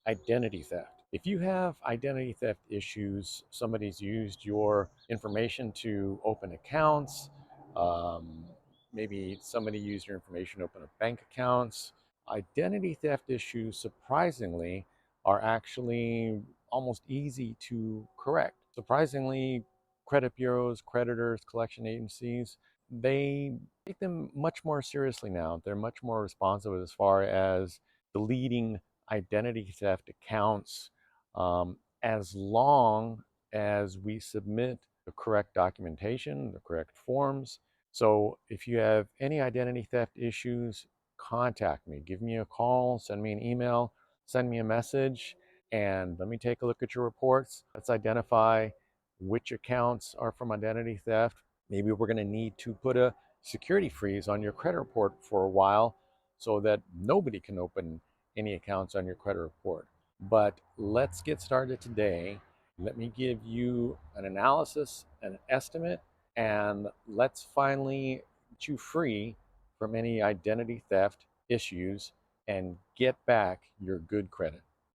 identity theft. If you have identity theft issues, somebody's used your information to open accounts, um, maybe somebody used your information to open up bank accounts. Identity theft issues, surprisingly, are actually almost easy to correct. Surprisingly, credit bureaus, creditors, collection agencies, they take them much more seriously now. They're much more responsive as far as deleting identity theft accounts, as long as we submit the correct documentation, the correct forms. So if you have any identity theft issues, contact me. Give me a call, send me an email, send me a message, and let me take a look at your reports. Let's identify which accounts are from identity theft. Maybe we're going to need to put a security freeze on your credit report for a while so that nobody can open any accounts on your credit report. But let's get started today. Let me give you an analysis, an estimate, and let's finally get you free from any identity theft issues and get back your good credit.